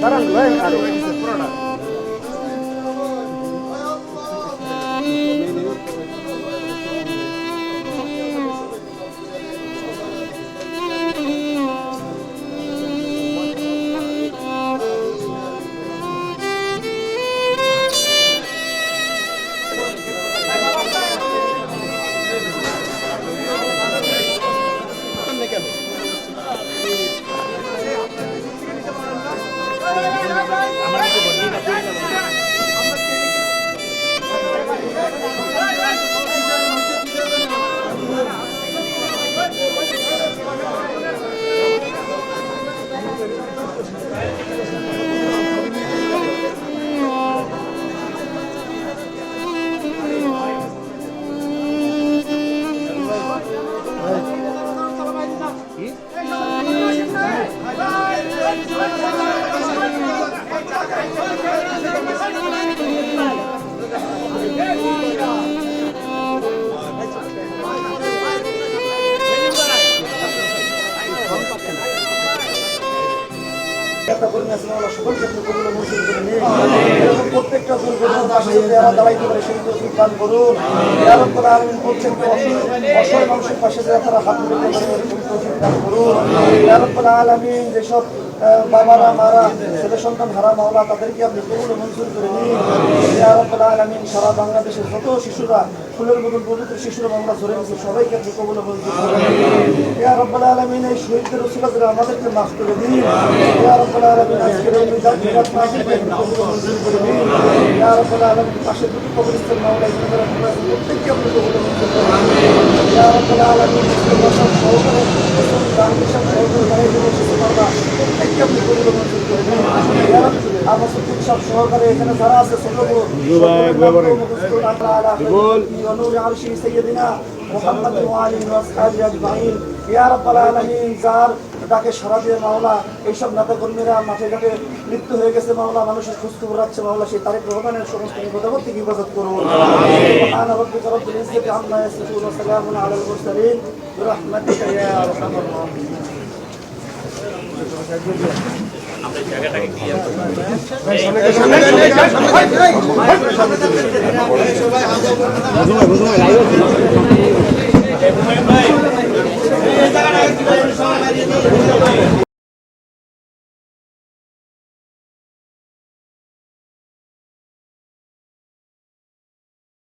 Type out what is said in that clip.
দাঁড়ান ভাই আর পুরোটা প্রত্যেকটা দাঁড়াইতে পারে সেই দান করুন। অসহায় মানুষের পাশে তারা হাত দান করুন। আলামিন যেসব বাবারা মারা ছেলে সন্তান হারা মাওলা তাদেরকে আপনি কবুল মঞ্জুর করে নিন। ইয়া রাব্বুল আলামিন সারা বাংলাদেশের যত শিশুরা ফুলের মতন পবিত্র শিশুরা মামলা ধরে গেছে সবাইকে আপনি কবুল মঞ্জুর করে নিন। ইয়া রাব্বুল আলামিন এই শহীদদের উসিলা করে আমাদেরকে মাফ করে দিন। ইয়া রাব্বুল আলামিন আজকের এই মিলাদ মাহফিলকে কবুল মঞ্জুর করে নিন। ইয়া রাব্বুল আলামিন পাশে দুটি কবরস্থান মাওলা ইসলামের প্রত্যেককে আপনি কবুল মঞ্জুর করে নিন। ইয়া রাব্বুল আলামিন সহকারে গান্ধী সাহেব প্রত্যেককে আপনি কবুল মঞ্জুর করে নিন। আমার সব সহকারে এখানে যারা আছে ছোট ডাকে সারা দিয়ে মাওলা এইসব নেতা কর্মীরা মাঠে ঘাটে মৃত্যু হয়ে গেছে মাওলা মানুষের সুস্থ রাখছে মাওলা সেই তারেক রহমানের সমস্ত বিপদ থেকে হেফাজত করুন। জায়গাটা